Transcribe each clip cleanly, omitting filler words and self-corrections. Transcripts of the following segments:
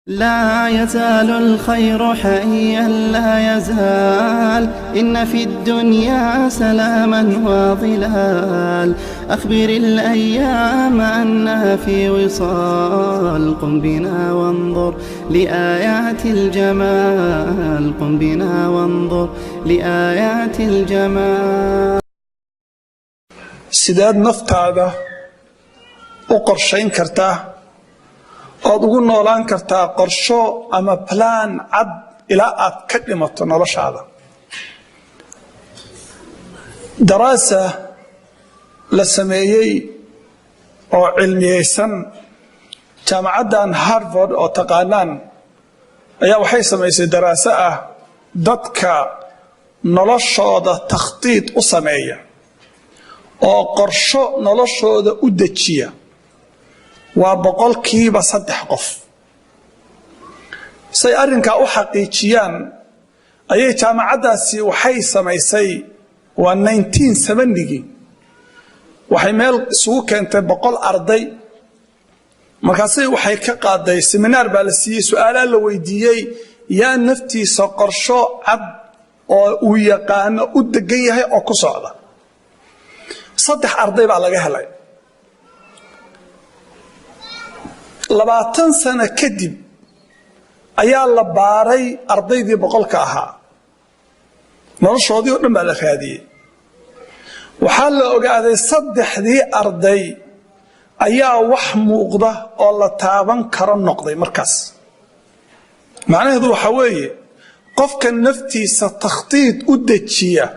لا يزال الخير حيا لا يزال إن في الدنيا سلاما وظلال أخبر الأيام أنها في وصال قم بنا وانظر لآيات الجمال قم بنا وانظر لآيات الجمال sideed naftaada u qorshayn kartaa ood ugu noolaan kartaa qorsho ama plan cad ilaa aad ka dhimato noloshaada daraasa la sameeyay oo cilmiyeysan jaamacaddan Harvard oo taqaanaan ayaa waxay sameysay daraaso ah dadka noloshooda takhtiid u sameeya oo qorsho noloshooda u dejiya waa 3% qof say arrinka u xaqiijiyaan ayay jaamacadaasi waxay sameysay waa 1970gii waxay meel isugu keentay 100 arday markaasay waxay ka qaaday seminar baa la siiyay su'aalo la weydiiyay yaa naftiisa qorsho cad oo uu yaqaan u degan yahay oo ku socda 3 arday baa laga helay 20 sano kadib ayaa la baaray ardaydii 100ka ahaa noloshoodii oo dhan baa la raadiyay waxaa la ogaaday 3dii arday ayaa wax muuqda oo la taaban karo noqday markaas macnaheedu waxa weeye qofka naftiisa takhtiid u dejiya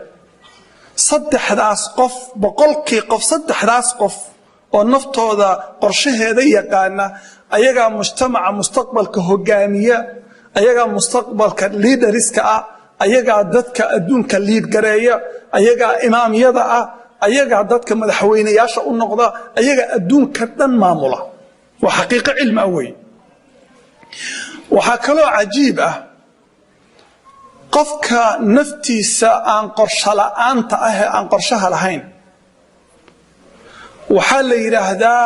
3daas qof 3daas qof oo naftooda qorshaheeda yaqaana ayaga mujtamaca mustaqbalka hogaamiya ayaga mustaqbalka leaderiska ah ayaga dadka adduunka lead gareeya ayaga imaamiyada ah ayaga dadka madaxweynayaasha u noqda ayaga adduunka dhan maamula waa xaqiiqo cilmi ah weey waxa kale oo cajiib ah qofka naftiisa aan qorshe la'aanta ah aan qorshaha lahayn waxaa la yiraahdaa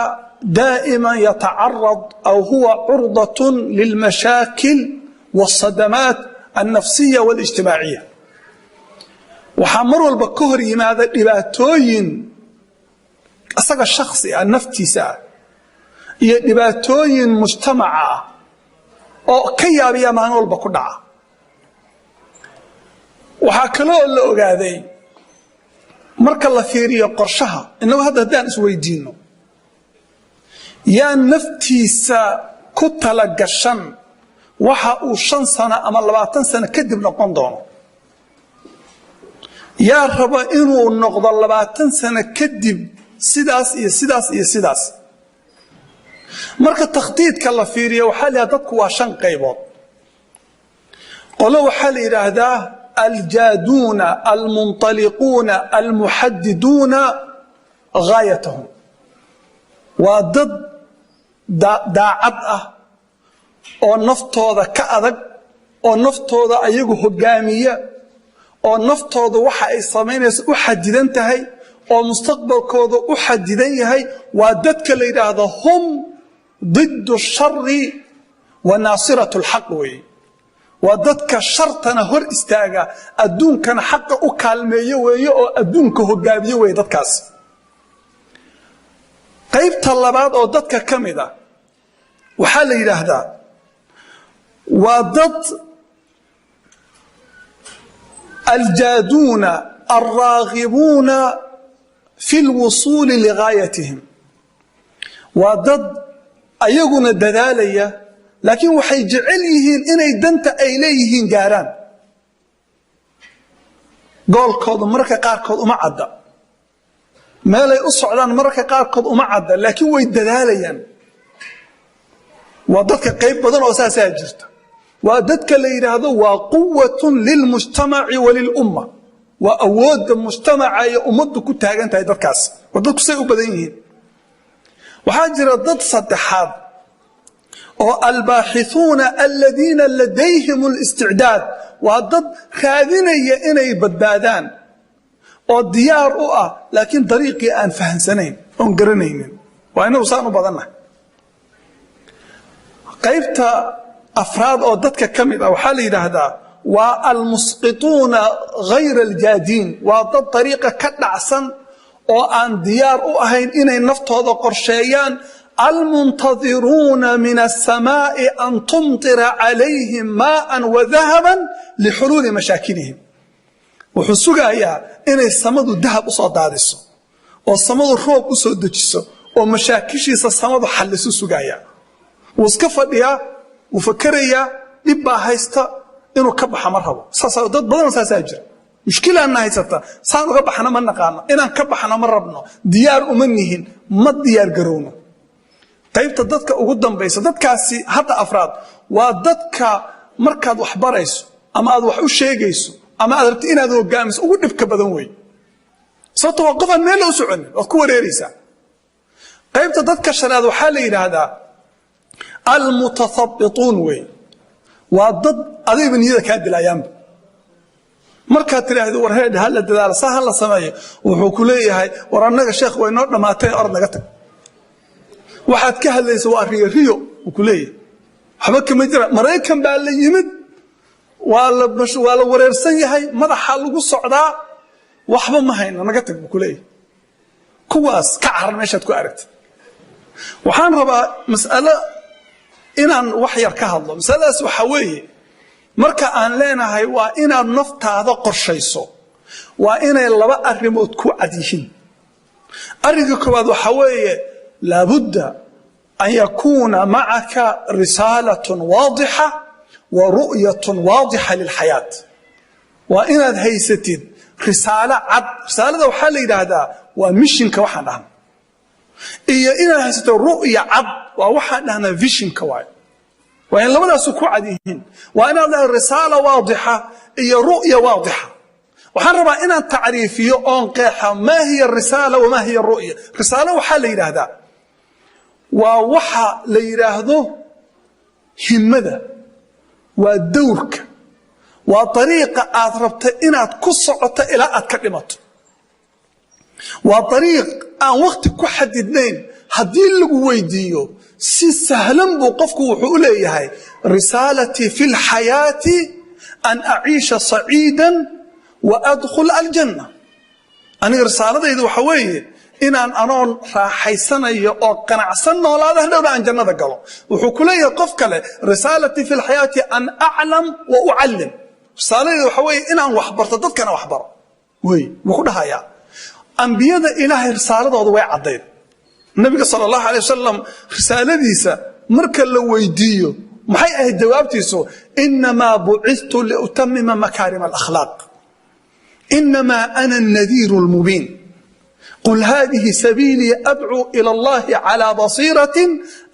دائما يتعرض أو هو عرضة للمشاكل والصدمات النفسية والاجتماعية وحمر والبكهر يماذا لباتوين أساق الشخصي النفتي ساعة لباتوين مجتمعة أو كيابيا ما نقول بكدعة وحاكلو اللي أقاذي مرك الله فيري قرشها إنه هذا دان سويدينه yaa naftiisa ku tala gashan waxa uu 5 sano ama 20 sano kadib noqon doono yaa raba inuu noqdo 20 sano kadib sidaas iyo sidaas iyo sidaas marka takhdiidka la fiiriyo waxa la dadku waa 5 qaybood qolo waxa la yiraahdaa aljaaduna almuntaliquna almuhaddiduna غايتهم waa dad daacad ah oo naftooda ka adag oo naftooda ayagu hogaamiya oo naftooda waxa ay sameynayso u xadidan tahay oo mustaqbalkooda u xadidan yahay waa dadka la yiraahdo hum ضد الشر وناصرة الحق way waa dadka shartana hor istaaga adduunkana xaqa u kaalmeeyo weeyo oo adduunka hogaamiyo way dadkaas qaybta labaad oo dadka kamida waxa la yiraahdaa waa dad الجادون الراغبون في الوصول لغايتهم ودد ayaguna dadaalaya laakiin waxay jecel yihiin inay danta ay leeyihiin gaaraan goolkooda marka qaarkood uma cadda meelay u socdaan marka qaarkood uma cadda laakiin way dadaalayaan waa dadka qayb badan oo saasa jirta waa dadka la yiraahdo waa quwwatun lil mujtama'i wa lil umma waa awood mujtamaca iyo ummaddu ku taagan tahay dadkaas waa dadku say u badan yihiin waxaa jira dad saddexaad oo albaaxithuuna alladina ladayhim alisti'daad waa dad raadinaya inay badbaadaan oo diyaar u ah laakiin dariiqii aan fahansanayn oo garanaynin waa inuu saan u badanna qaybta أفراد أو دتك كمل أو حالي هذا والمسقطون غير الجادين وضد طريقة كدعسن أو أن ديار أو أهين إن نفط هذا قرشيان المنتظرون من السماء أن تمطر عليهم ماء وذهبا لحلول مشاكلهم وحسوغا يا إن السماء ذهب أصاد دارسو والسماء الروب أصاد دجسو ومشاكلش السماء حلسو سوغايا وسكفديا وفكريا دبا هيستا إنه كبح مرحبا ساسا ضد بدل ساسا أجر مشكلة أنها هيستا سانو كبحنا من نقانا إن كبحنا من ربنا ديار أمنيهن ما ديار قرونا qaybta dadka ugu dambaysa dadkaasi hada afraad waa dadka markaad wax barayso ama aad wax u sheegayso ama aad rabto inaad hogaamiso ugu dhibka badan way sababtoo ah qofan meel u socon oo ku wareeraysa qaybta dadka shanaad waxa la yiraahdaa al mutathabbitun way waa dad adiga niyada ka dilayaan marka tiraahdo war heed hal dadaal sahan la sameeyo wuxuu ku leeyahay war annaga sheekh way noo dhamaatay ard naga tag waxaad ka hadlayso waa riyo ku leeyahay waxba kama jira mareykan baa la yimid waa la wareersan yahay madaxa lagu socdaa waxba ma hayno naga tag ku leeyahay kuwaas ka carar meeshaad ku aragtay waxaan rabaa mas'ala inaan wax yar ka hadlo mas'aladaas waxa weeye marka aan leenahay waa inaad naftaada qorshayso waa inay laba arrimood ku cad yihiin ariga koowaad waxa weeye لابد أن يكون معك رسالة واضحة ورؤية واضحة للحياة وإن هيستين رسالة عد رسالة وحال هذا ومشن كوحد عنه إيا إن هيستين رؤية عد ووحد عنه فيشن كواي وإن لما سكوا عديهن وإن هذا رسالة واضحة إيا رؤية واضحة وحرب إن تعريفية أنقاحة ما هي الرسالة وما هي الرؤية رسالة وحال هذا ووحى ليراهدو همده ودورك وطريقة أضربت إنها تكسعت إلى أتكلمت وطريق أن وقت كحد اثنين هدين لقويديو سي سهلا بوقفك وحولي هاي رسالتي في الحياة أن أعيش صعيدا وأدخل الجنة أنا رسالة إذا وحوي إن أنا راحيسنا أو قناعسنا ولا هذا عن جنة قالوا وحكولي قفك له رسالتي في الحياة أن أعلم وأعلم رسالة وحوي إن أنا وحبر تضد كنا وحبر وي وكلها يا أنبياء إله رسالة ضوء عضيد النبي صلى الله عليه وسلم رسالة ديسة مركل لويديو محي الجواب تيسو إنما بعثت لأتمم مكارم الأخلاق إنما أنا النذير المبين قل هذه سبيلي أدعو إلى الله على بصيرة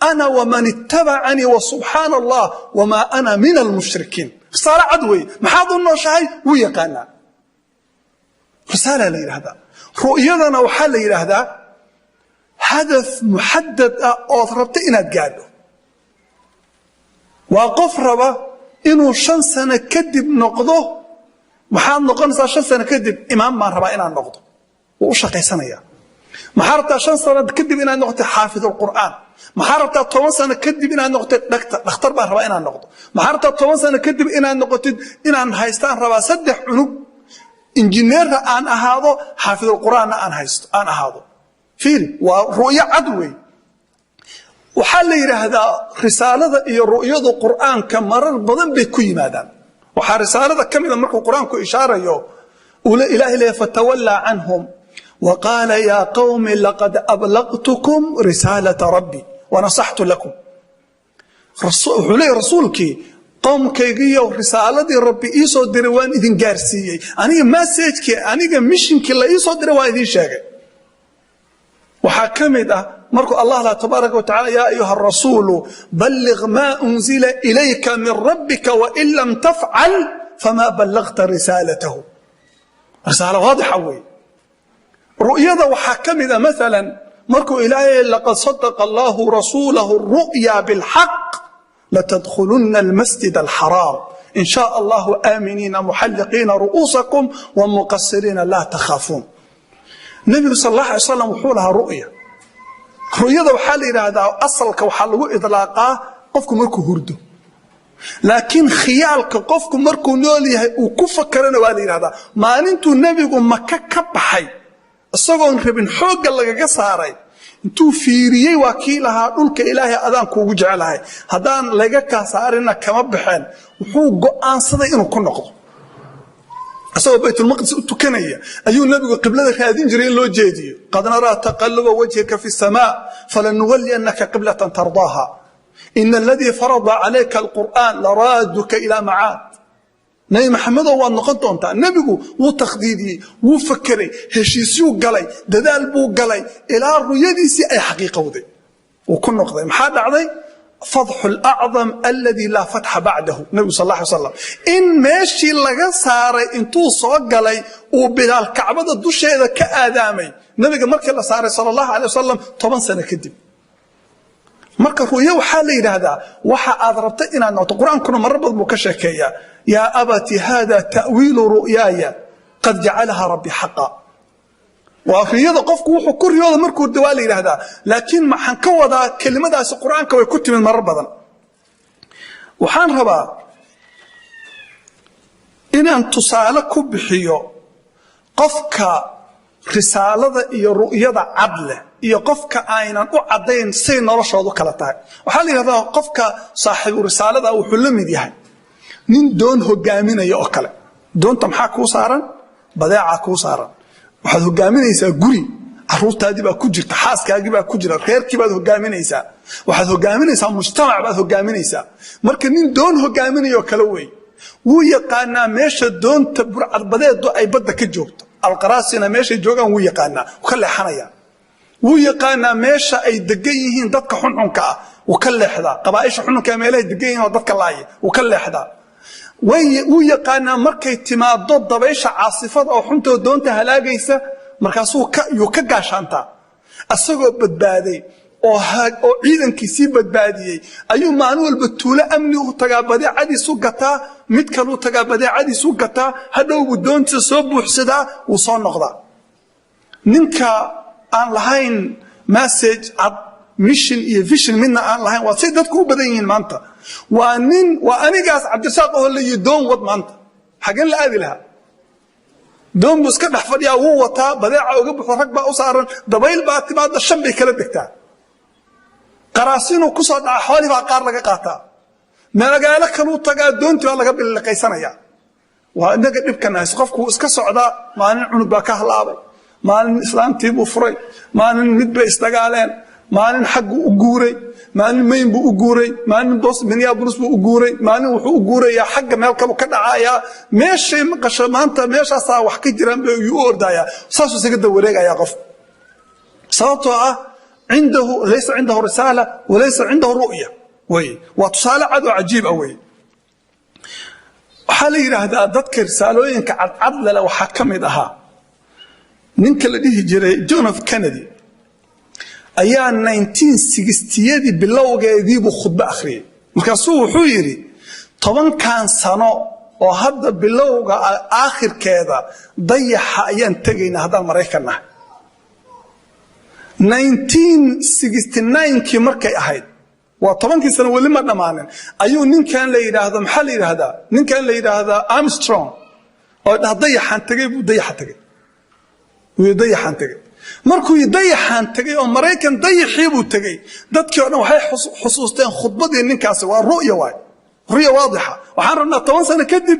أنا ومن اتبعني وسبحان الله وما أنا من المشركين صار عدوي محاضر النوشاي ويقانا رسالة لي هذا رؤيتنا وحال لي هذا هدف محدد أضربت إن تقاله وقف ربا إنه 5 سنة كدب نقضه محاضر نقنص 5 سنة كدب إمام ما ربا إنا نقضه وشقي سنة محاربتا 5 سنة كدب إنا نقطة حافظ القرآن محاربتا 10 سنة كدب إنا نقطة دكتور بان ربا إنا نقطة محاربتا 10 سنة كدب إنا نقطة إنا هايستان ربا 3 عنوب إنجنير أن أهاضو حافظ القرآن أن أهاضو فيري ورؤية عدوي وحال لي هذا رسالة رؤية القرآن كمرر بضن بكي ماذا وحال رسالة كمية مركو القرآن كو إشارة يو أولى إلهي لي فتولى عنهم وقال يا قوم لقد أبلغتكم رسالة ربي ونصحت لكم رسولك قوم كيجي ورسالة ربي إيسو دروان إذن جارسية أنا ما سيتك أنا مشينك لا إيسو دروان إذن شاقة وحكمت مركو الله تبارك وتعالى يا أيها الرسول بلغ ما أنزل إليك من ربك وإن لم تفعل فما بلغت رسالته رسالة واضحة وي رؤية وحكمت مثلا مركو إلهي لقد صدق الله رسوله الرؤيا بالحق لتدخلن المسجد الحرام إن شاء الله آمنين محلقين رؤوسكم ومقصرين لا تخافون النبي صلى الله عليه وسلم وحولها رؤية وحال إلى هذا أصلك وحاله إطلاقا قفكم مركو هردو laakiin khiyaalka qofku markuu nool yahay uu ku fakarana waa la yiraahdaa maalintuu nabigu Maka ka baxay isagoon rabin xoogga lagaga saaray intuu fiiriyay waa kii lahaa dhulka Ilaahay adaan kuugu jecelahay hadaan laga ka saarina kama baxeen wuxuu go'aansaday inuu ku noqdo asoo baytul maqdis u tukanaya ayuu nabigu qiblada raadin jiray loo jeediyo qad nara taqalluba wajhika fi samaa falanuwalliyannaka qiblatan tardaaha إن الذي فرض عليك القرآن لرادك إلى معاد نبي محمد هو النقطة أنت النبي وتخديدي وفكري هشيسيو قلي ددال بو قلي إلى الرياديسي أي حقيقة وذي وكل نقطة محاد عضي فضح الأعظم الذي لا فتح بعده النبي صلى الله عليه وسلم إن ماشي لغا ساري انتو صوق قلي وبها الكعبة الدوشة إذا كآدامي النبي مركز الله ساري صلى الله عليه وسلم 8 سنة كدب marka ruuyo waxa la yiraahdaa waxa aad rabtay inaad noqoto quraankuna marba buu ka sheekeeyaa ya abati hada ta'wil ru'yaya qad ja'alaha rabbi haqqan wa riyada qofku wuxuu ku riyooda markuu dawaa la yiraahdaa laakiin maxan ka wadaa kelimadaas quraanka way ku timid marar badan waxaan rabaa inaan tusaale ku bixiyo qofka risaalada iyo ru'yada cadle iyo qofka aynan u cadeyn say noloshoodu kala tahay waxa la yiraahdaa qofka saaxiibu risaalada wuxuu la mid yahay nin doon hogaaminaya oo kale doonta maxaa ku saaran badeeca ku saaran waxaad hogaaminaysaa guri caruurtaadii baa ku jirta xaaskaagii baa ku jira reerkii baad hogaaminaysaa waxaad hogaaminaysaa mujtamac baad hogaaminaysaa marka nin doon hogaaminayo kale way wuu yaqaanaa meesha doonta burcadbadeedu ay badda ka joogto alqaraasina meesha joogan wuu yaqaanaa ka leexanaya wuu yaqaanaa meesha ay degan yihiin dadka xunxunka ah wuu ka leexdaa qabaa'isha xunxunka meelaha degan yihiin oo dadka laaya wuu ka leexdaa wuu yaqaanaa markay timaado dabaysha caasifada oo xunta doonta halaagaysa markaasuu ka gaashaantaa asagoo badbaaday oo ciidankiisii badbaadiyey ayuu maalin walba tuulo amni u tagaa badeecadiisu gataa mid kale u tagaa badeecadiisu gataa hadhow buu doonta soo buuxsadaa wuu soo noqdaa ninka aan lahayn message ad mission iyo vision midna aan lahayn waa si dadku u badan yihiin maanta waa anigaas Cabdirasaaq oo la yidoon wad maanta xagan la aadi lahaa doon buu iska dhex fadhiyaa wuu wataa badeeca uga buuxo rag baa u saaran dabayl baa timaada shan bay kala degtaa qaraasinu ku soo dhaca xooli baa qaar laga qaataa magaalo kale u tagaa doontii baa laga bilqaysanaya waa inaga dhibkanaas qofku iska socdaa maalin cunug baa ka halaabay maalin islaamtii buu furay maalin mid bay isdagaaleen maalin xaq u guuray maalin mayn buu u guuray maalin boos Minneapolis buu u guuray maalin wuxuu u guurayaa xaq meel kale ka dhacaya meeshay maqasho maanta meeshaas wax ka jiraan bay u ordaya saasuu isaga dawareegaya qof sababtoo ah عنده ليس عنده رسالة وليس عنده رؤية وتصالة عدو عجيب أوي وحالي هذا ذكر رسالوين كعدل لو حكم إذاها ننك الذي جري جون اف كندي أيام 1960 باللوغة يذيب خطبة أخرى مكسوه حويري طبعا كان سنة وهذا باللوغة آخر كذا ضيح أيام تجينا هذا المريكنا 1969 kii markay ahayd waa 10 sano wali ma dhamaanin ayuu ninkan la yiraahdo maxal yiraahdaa ninkan la yiraahdaa Armstrong oo dayaxan tagay buu dayaxan tagay markuu dayaxan tagay oo Mareykan dayaxii buu tagay dadkii oo dhan waxay xusuusteen khudbadii ninkaas waa ru'ya waadixa waxaan rabnaa 10 sano kadib